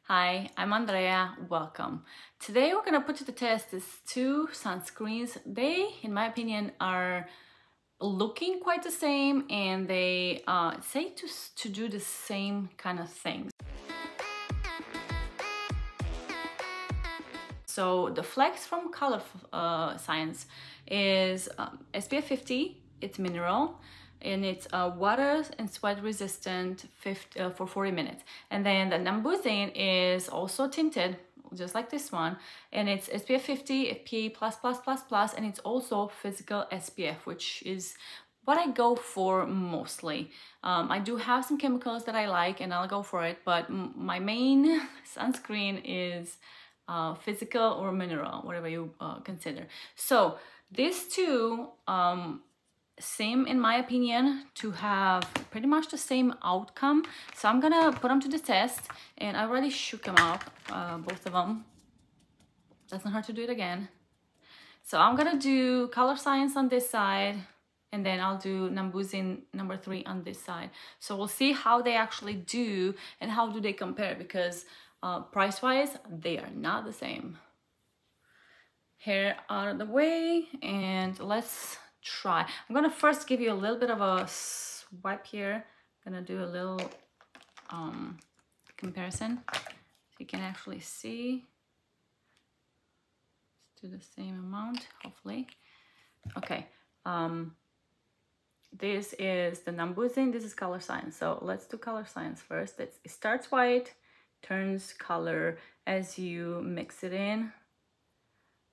Hi, I'm Andrea. Welcome. Today we're going to put to the test these two sunscreens. They, in my opinion, are looking quite the same, and they say to do the same kind of things. So the Flex from Colorescience is SPF 50. It's mineral. And it's water and sweat resistant for 40 minutes. And then the Numbuzin is also tinted, just like this one. And it's SPF 50, PA++++, and it's also physical SPF, which is what I go for mostly. I do have some chemicals that I like and I'll go for it, but my main sunscreen is physical or mineral, whatever you consider. So these two, same in my opinion, to have pretty much the same outcome. So I'm gonna put them to the test, and I already shook them up, both of them. Doesn't hurt to do it again. So I'm gonna do Colorescience on this side, and then I'll do Numbuzin number 3 on this side. So we'll see how they actually do and how do they compare, because price-wise, they are not the same. Hair out of the way, and let's try. I'm gonna first give you a little bit of a swipe here. I'm gonna do a little comparison so you can actually see. Let's do the same amount, hopefully. Okay, this is the Numbuzin, this is Colorescience. So let's do Colorescience first. It starts white, turns color as you mix it in,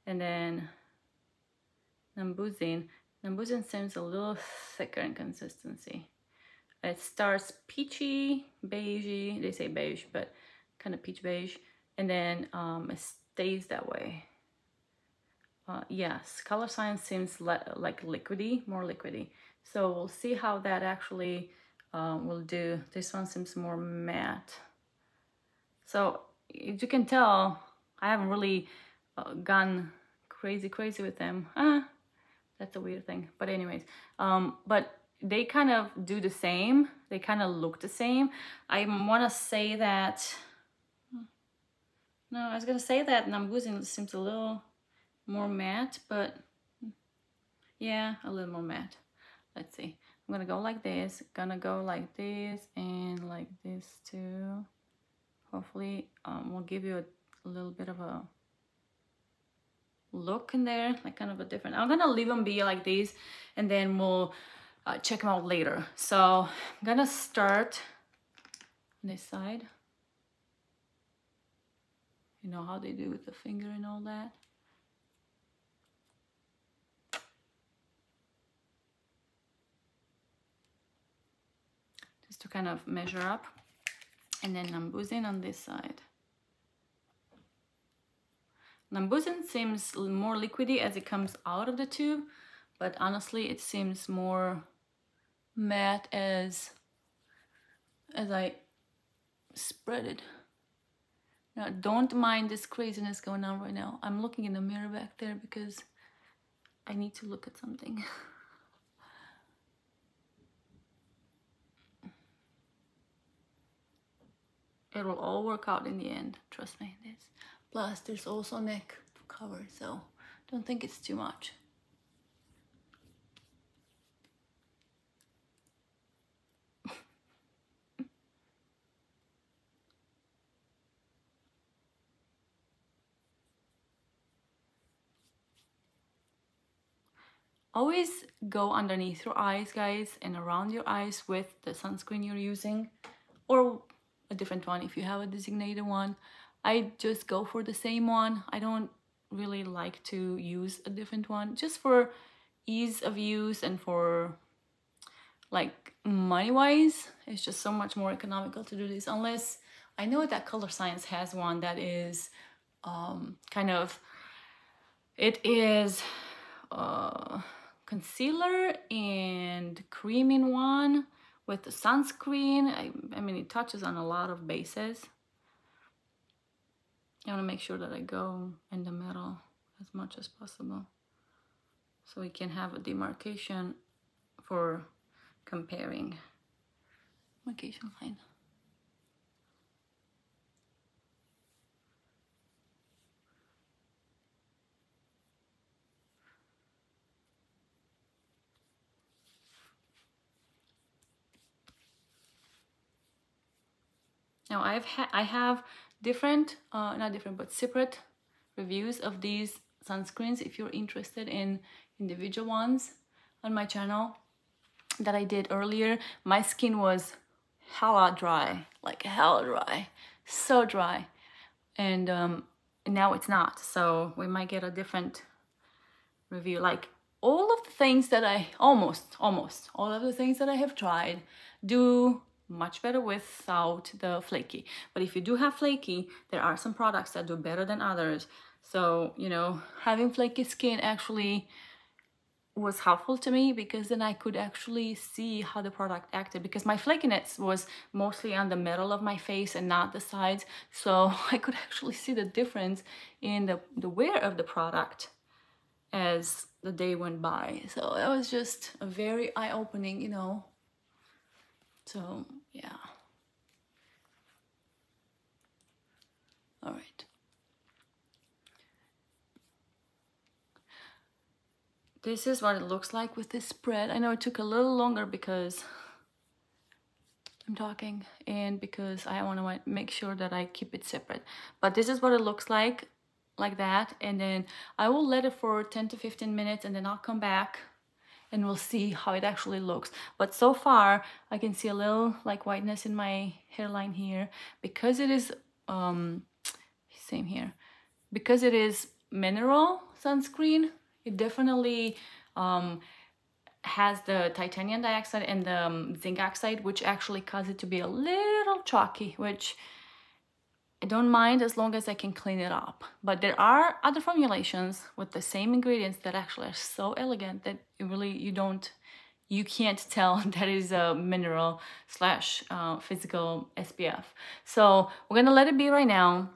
and then Numbuzin seems a little thicker in consistency. It starts peachy, beigey, they say beige, but kind of peach beige, and then it stays that way. Yes, Colorescience seems like liquidy, more liquidy. So we'll see how that actually will do. This one seems more matte. So as you can tell, I haven't really gone crazy with them. That's a weird thing, but anyways, but they kind of do the same. They kind of look the same. I want to say that, no, I was gonna say that Numbuzin seems a little more matte, but yeah, a little more matte. Let's see. I'm gonna go like this, gonna go like this, and like this too. Hopefully, we'll give you a little bit of a look in there, like kind of a different. I'm gonna leave them be like these, and then we'll check them out later. So I'm gonna start on this side. You know how they do with the finger and all that. Just to kind of measure up, and then Numbuzin on this side. Numbuzin seems more liquidy as it comes out of the tube, but honestly it seems more matte as I spread it. Now don't mind this craziness going on right now. I'm looking in the mirror back there because I need to look at something. It will all work out in the end, trust me. This. Plus, there's also a neck to cover, so don't think it's too much. Always go underneath your eyes, guys, and around your eyes with the sunscreen you're using, or a different one if you have a designated one. I just go for the same one. I don't really like to use a different one, just for ease of use and for like money-wise. It's just so much more economical to do this, unless I know that Colorescience has one that is kind of, it is concealer and cream in one with the sunscreen. I mean, it touches on a lot of bases. I want to make sure that I go in the middle as much as possible, so we can have a demarcation for comparing. Demarcation line. Now I have different, not different, but separate reviews of these sunscreens if you're interested in individual ones on my channel that I did earlier. My skin was hella dry, like hella dry, so dry, and now it's not, so we might get a different review. Like all of the things that I almost all of the things that I have tried do much better without the flaky. But if you do have flaky, there are some products that do better than others. So, you know, having flaky skin actually was helpful to me, because then I could actually see how the product acted, because my flakiness was mostly on the middle of my face and not the sides. So I could actually see the difference in the wear of the product as the day went by. So that was just a very eye-opening, you know. So yeah. All right. This is what it looks like with this spread. I know it took a little longer because I'm talking and because I want to make sure that I keep it separate. But this is what it looks like that. And then I will let it for 10 to 15 minutes and then I'll come back and we'll see how it actually looks. But so far I can see a little like whiteness in my hairline here, because it is same here, because it is mineral sunscreen. It definitely has the titanium dioxide and the zinc oxide, which actually cause it to be a little chalky, which I don't mind as long as I can clean it up. But there are other formulations with the same ingredients that actually are so elegant that it really you can't tell that is a mineral slash physical SPF. So we're gonna let it be right now.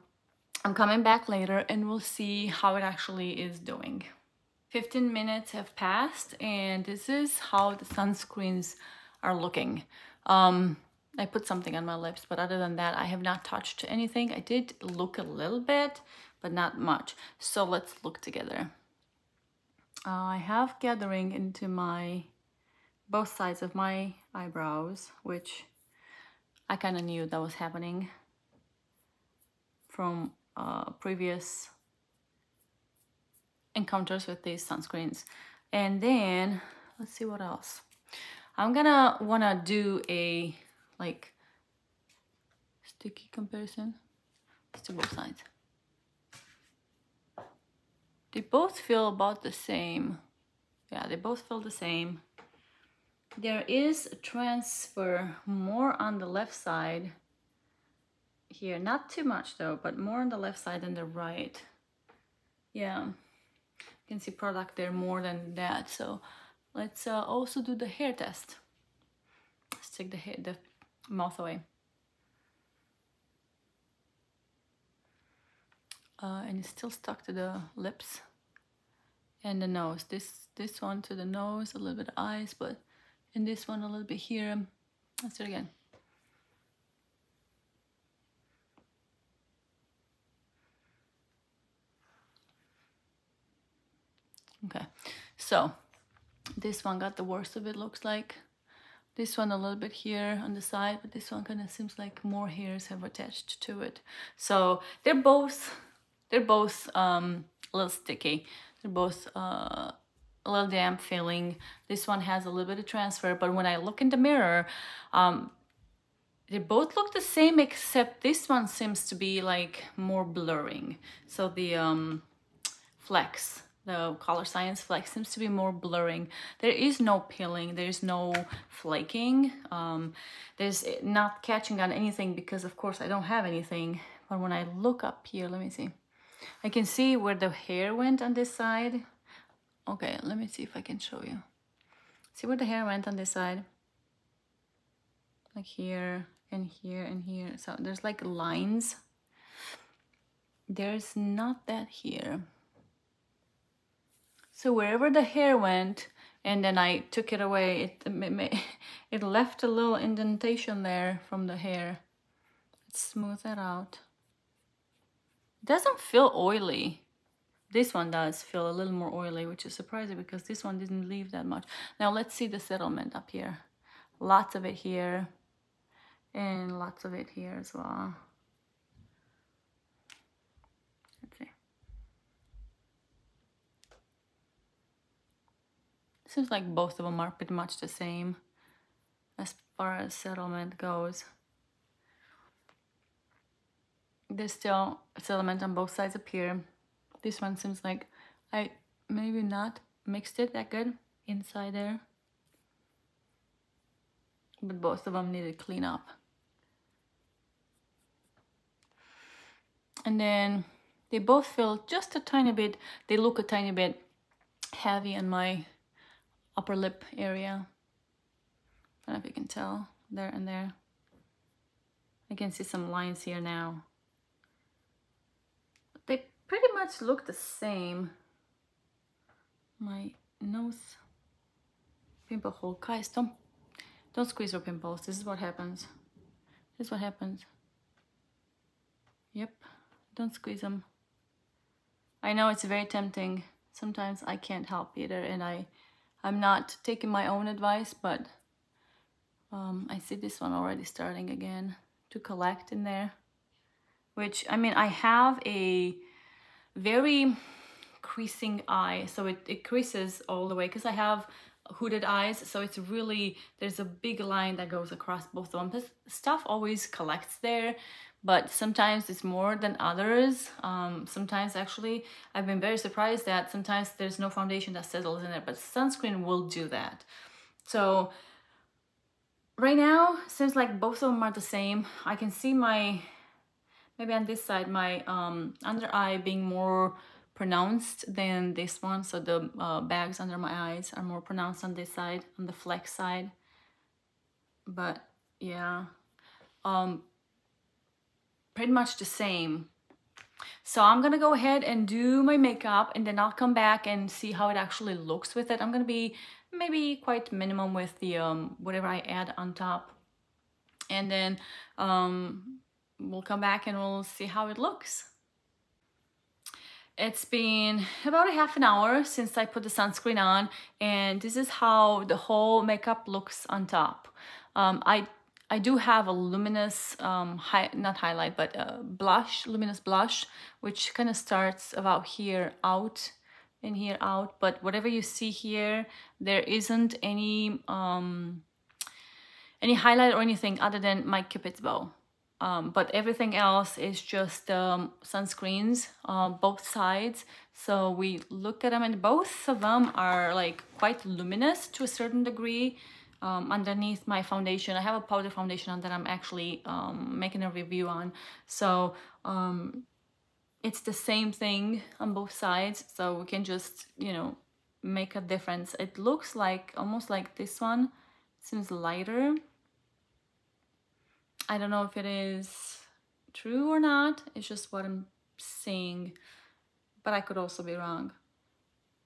I'm coming back later and we'll see how it actually is doing. 15 minutes have passed and this is how the sunscreens are looking. I put something on my lips, but other than that, I have not touched anything. I did look a little bit, but not much. So let's look together. I have gathering into both sides of my eyebrows, which I kind of knew that was happening from previous encounters with these sunscreens. And then let's see what else. I'm gonna wanna do a like sticky comparison. Let's do both sides. They both feel about the same. Yeah, they both feel the same. There is a transfer more on the left side here, not too much though, but more on the left side than the right. Yeah. You can see product there more than that. So let's also do the hair test. Let's take the mouth away. And it's still stuck to the lips and the nose. This one to the nose, a little bit of eyes, but in this one a little bit here. Let's do it again. Okay, so this one got the worst of it, looks like. This one a little bit here on the side, but this one kind of seems like more hairs have attached to it. So they're both a little sticky. They're both a little damp feeling. This one has a little bit of transfer, but when I look in the mirror, they both look the same, except this one seems to be like more blurring. So the flex, the Colorescience flex seems to be more blurring. There is no peeling, there's no flaking, there's not catching on anything because of course I don't have anything. But when I look up here, let me see, I can see where the hair went on this side. Okay, let me see if I can show you. See where the hair went on this side? Like here and here and here. So there's like lines. There's not that here. So wherever the hair went, and then I took it away, it left a little indentation there from the hair. Let's smooth that out. It doesn't feel oily. This one does feel a little more oily, which is surprising because this one didn't leave that much. Now let's see the settlement up here. Lots of it here. and lots of it here as well. Let's see. Seems like both of them are pretty much the same as far as settlement goes. There's still settlement on both sides up here. This one seems like I maybe not mixed it that good inside there. But both of them need to clean up. And then they both feel just a tiny bit, they look a tiny bit heavy on my upper lip area. I don't know if you can tell, there and there. I can see some lines here now. They pretty much look the same. My nose pimple hole. Guys, don't squeeze your pimples. This is what happens. This is what happens. Yep, don't squeeze them. I know it's very tempting. Sometimes I can't help either, and I'm not taking my own advice, but I see this one already starting again to collect in there. Which, I mean, I have a very creasing eye, so it creases all the way because I have hooded eyes, so it's really, there's a big line that goes across both of them. This stuff always collects there, but sometimes it's more than others. Sometimes actually I've been very surprised that sometimes there's no foundation that settles in there, but sunscreen will do that. So right now seems like both of them are the same. I can see my, maybe on this side, my under eye being more pronounced than this one, so the bags under my eyes are more pronounced on this side, on the flex side. But yeah, pretty much the same. So I'm gonna go ahead and do my makeup, and then I'll come back and see how it actually looks with it. I'm gonna be maybe quite minimum with the whatever I add on top, and then we'll come back and we'll see how it looks. It's been about a half an hour since I put the sunscreen on, and this is how the whole makeup looks on top. I do have a luminous, not highlight, but blush, luminous blush, which kind of starts about here out and here out. But whatever you see here, there isn't any highlight or anything other than my Cupid's bow. But everything else is just sunscreens, both sides. So we look at them, and both of them are like quite luminous to a certain degree. Underneath my foundation, I have a powder foundation on that I'm actually making a review on. So it's the same thing on both sides. So we can just, you know, make a difference. It looks like almost like this one seems lighter. I don't know if it is true or not. It's just what I'm seeing, but I could also be wrong.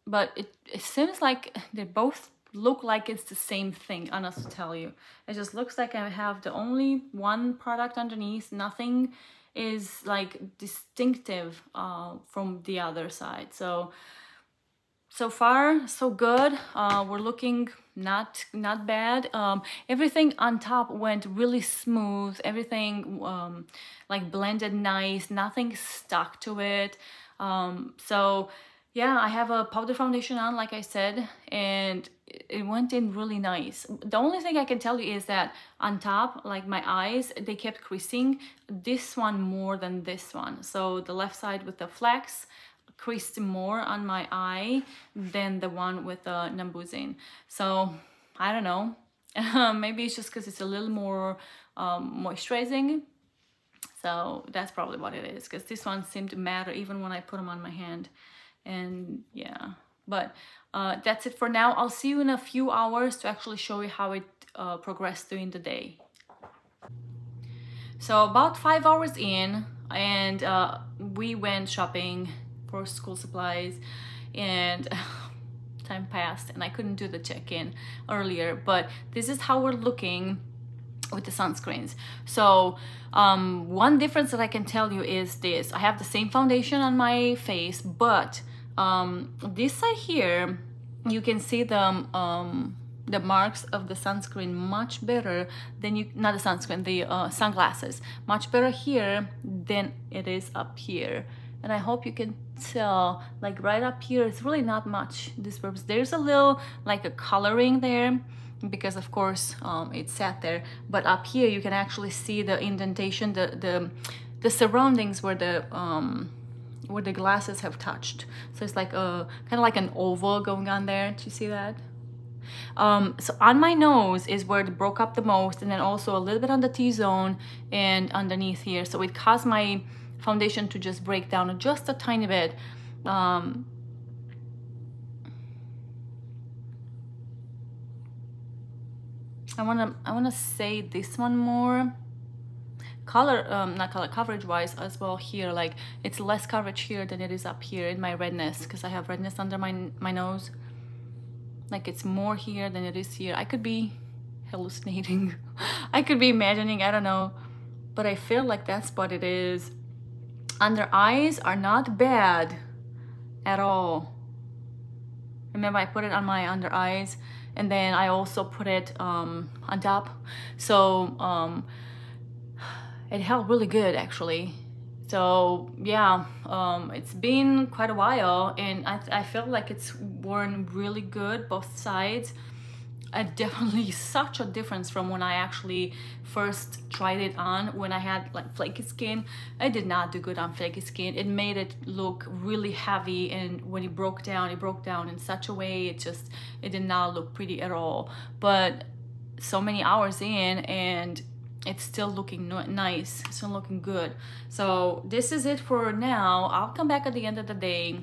But it seems like they both look like it's the same thing, honest to tell you. It just looks like I have the only one product underneath. Nothing is like distinctive from the other side. So far, so good. We're looking not bad. Everything on top went really smooth. Everything like blended nice. Nothing stuck to it. So yeah, I have a powder foundation on, like I said, and it went in really nice. The only thing I can tell you is that on top, like my eyes, they kept creasing. This one more than this one. So the left side with the flex creased more on my eye than the one with the Numbuzin. So I don't know. Maybe it's just because it's a little more moisturizing. So that's probably what it is, because this one seemed to matter even when I put them on my hand. And yeah, but that's it for now. I'll see you in a few hours to actually show you how it progressed during the day. So about 5 hours in, and we went shopping for school supplies, and time passed and I couldn't do the check-in earlier, but this is how we're looking with the sunscreens. So one difference that I can tell you is this: I have the same foundation on my face, but this side here you can see the the marks of the sunscreen much better than you, not the sunscreen, the sunglasses, much better here than it is up here. And I hope you can tell, like right up here, it's really not much disperse. There's a little like a coloring there because of course it sat there, but up here you can actually see the indentation, the surroundings where the glasses have touched. So it's like a kind of like an oval going on there. Do you see that? So on my nose is where it broke up the most, and then also a little bit on the T-zone and underneath here. So it caused my foundation to just break down just a tiny bit. I wanna say this one more color, not color, coverage wise as well here. Like it's less coverage here than it is up here in my redness, because I have redness under my nose. Like it's more here than it is here. I could be hallucinating. I could be imagining, I don't know, but I feel like that's what it is. Under eyes are not bad at all. Remember, I put it on my under eyes, and then I also put it on top. So it held really good actually. So yeah, it's been quite a while, and I feel like it's worn really good both sides. Definitely such a difference from when I actually first tried it on when I had like flaky skin. I did not do good on flaky skin. It made it look really heavy, and when it broke down in such a way it did not look pretty at all. But so many hours in, and it's still looking nice, still looking good. So this is it for now. I'll come back at the end of the day.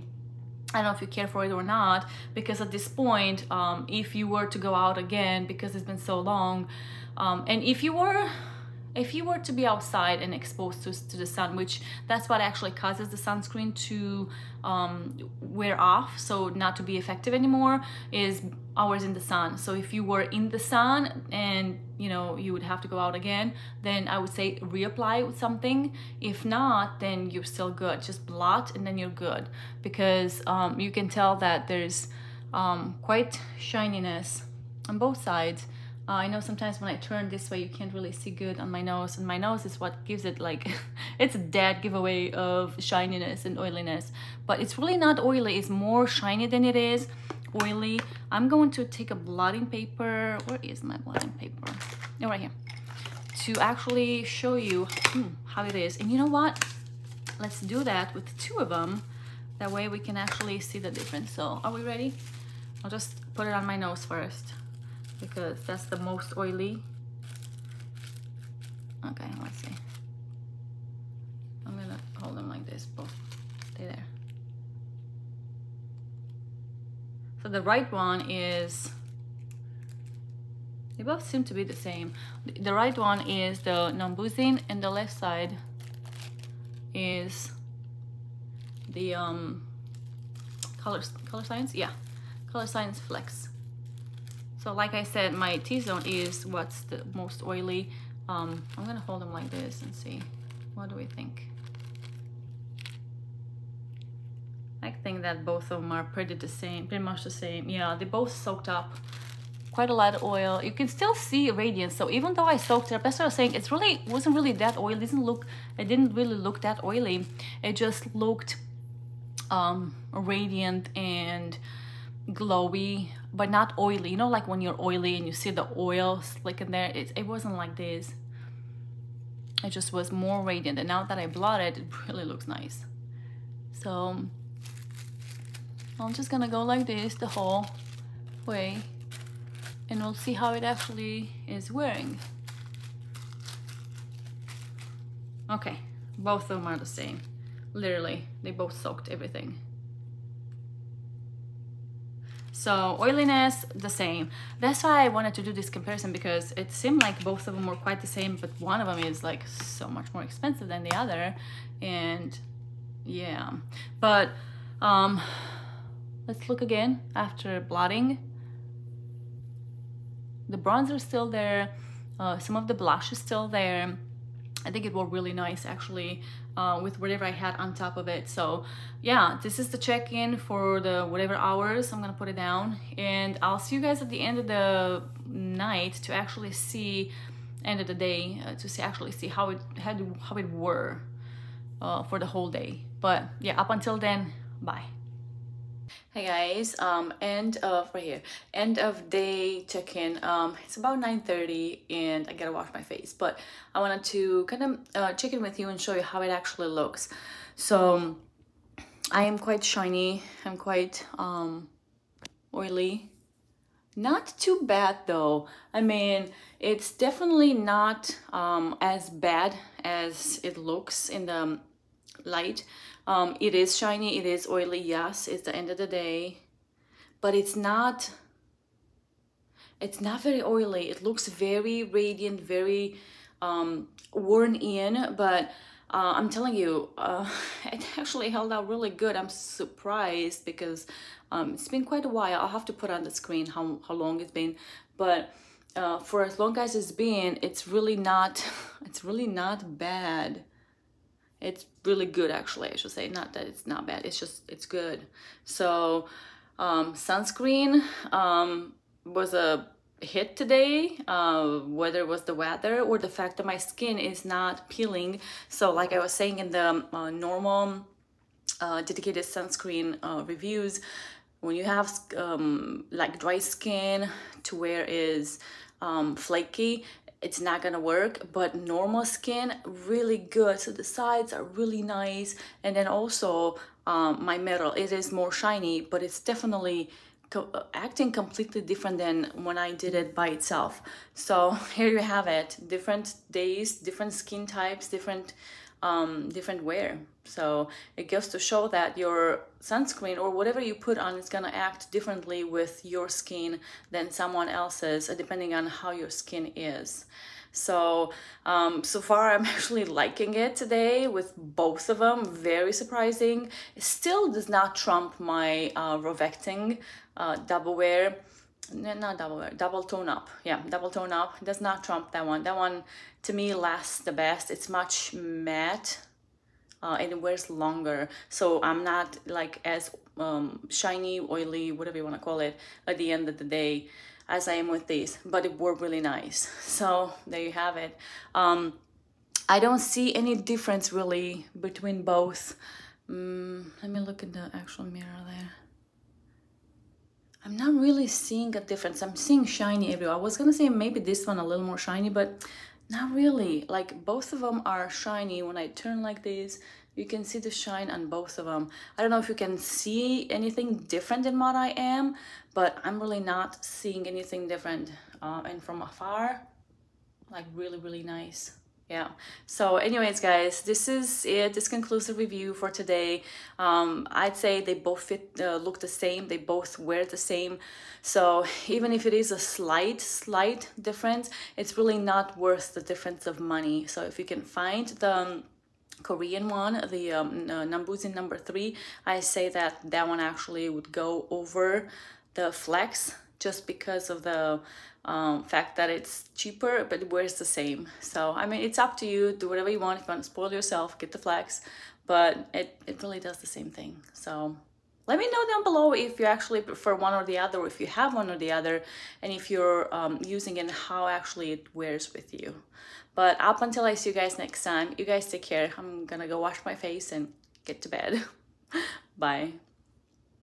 I don't know if you care for it or not, because at this point, if you were to go out again, because it's been so long, and if you were to be outside and exposed to the sun, which that's what actually causes the sunscreen to wear off, so not to be effective anymore, is hours in the sun. So if you were in the sun and you know you would have to go out again, then I would say reapply with something. If not, then you're still good. Just blot and then you're good, because you can tell that there's quite shininess on both sides. I know sometimes when I turn this way you can't really see good on my nose, and my nose is what gives it like it's a dead giveaway of shininess and oiliness, but it's really not oily. It's more shiny than it is oily. I'm going to take a blotting paper. Where is my blotting paper? Oh, right here, to actually show you how it is. And you know what, let's do that with two of them, that way we can actually see the difference. So are we ready? I'll just put it on my nose first, because that's the most oily. Okay, let's see. I'm gonna hold them like this, both. Stay there. So the right one is, they both seem to be the same. The right one is the Numbuzin, and the left side is the Colorescience. Yeah, Colorescience Flex. So like I said, my T-zone is what's the most oily. I'm gonna hold them like this and see, what do we think? I think that both of them are pretty much the same. Yeah, they both soaked up quite a lot of oil. You can still see radiance. So even though I soaked it up, that's what I was saying, it wasn't really that oily. It didn't really look that oily. It just looked radiant and glowy, but not oily. You know, like when you're oily and you see the oil slick in there, it wasn't like this. It just was more radiant, and now that I blotted, it really looks nice. So I'm just gonna go like this the whole way, and we'll see how it actually is wearing. Okay, both of them are the same. Literally, they both soaked everything. So oiliness, the same. That's why I wanted to do this comparison, because it seemed like both of them were quite the same, but one of them is like so much more expensive than the other. And yeah, but let's look again after blotting. The bronzer is still there, some of the blush is still there. I think it wore really nice actually with whatever I had on top of it. So yeah, this is the check-in for the whatever hours. I'm gonna put it down, and I'll see you guys at the end of the night to actually see, end of the day, to see how it were for the whole day. But yeah, up until then, bye. Hey guys, end of day check-in. It's about 9:30 and I gotta wash my face, but I wanted to kind of check in with you and show you how it actually looks. So I am quite shiny, I'm quite oily. Not too bad though. I mean, it's definitely not as bad as it looks in the light. It is shiny, it is oily, yes, it's the end of the day, but it's not very oily. It looks very radiant, very worn in, but I'm telling you, it actually held out really good. I'm surprised because it's been quite a while. I'll have to put on the screen how long it's been, but for as long as it's been, it's really not bad. It's really good, actually, I should say. Not that it's not bad, it's just, it's good. So sunscreen was a hit today, whether it was the weather or the fact that my skin is not peeling. So like I was saying in the normal dedicated sunscreen reviews, when you have like dry skin to where is flaky, it's not gonna work, but normal skin, really good. So the sides are really nice, and then also my metal, it is more shiny, but it's definitely acting completely different than when I did it by itself. So here you have it, different days, different skin types, different wear. So it goes to show that your sunscreen or whatever you put on is gonna act differently with your skin than someone else's, depending on how your skin is. So so far I'm actually liking it today with both of them. Very surprising. It still does not trump my Rovecting double wear. Not double wear, double tone up. Yeah, double tone up. It does not trump that one. That one to me lasts the best. It's much matte and it wears longer. So I'm not like as shiny, oily, whatever you want to call it, at the end of the day as I am with these, but it wore really nice. So there you have it. I don't see any difference really between both. Let me look at the actual mirror there. I'm not really seeing a difference. I'm seeing shiny everywhere. I was gonna say maybe this one a little more shiny, but not really. Like both of them are shiny. When I turn like this, you can see the shine on both of them. I don't know if you can see anything different than what I am, but I'm really not seeing anything different. And from afar, like really, really nice. Yeah. So anyways, guys, this is it. This conclusive review for today. I'd say they both look the same. They both wear the same. So even if it is a slight difference, it's really not worth the difference of money. So if you can find the Korean one, the Numbuzin number 3, I say that one actually would go over the Flex, just because of the fact that it's cheaper, but it wears the same. So I mean, it's up to you. Do whatever you want. If you want to spoil yourself, get the Flex, but it really does the same thing. So let me know down below if you actually prefer one or the other, or if you have one or the other, and if you're using it and how actually it wears with you. But up until I see you guys next time, you guys take care. I'm gonna go wash my face and get to bed. Bye.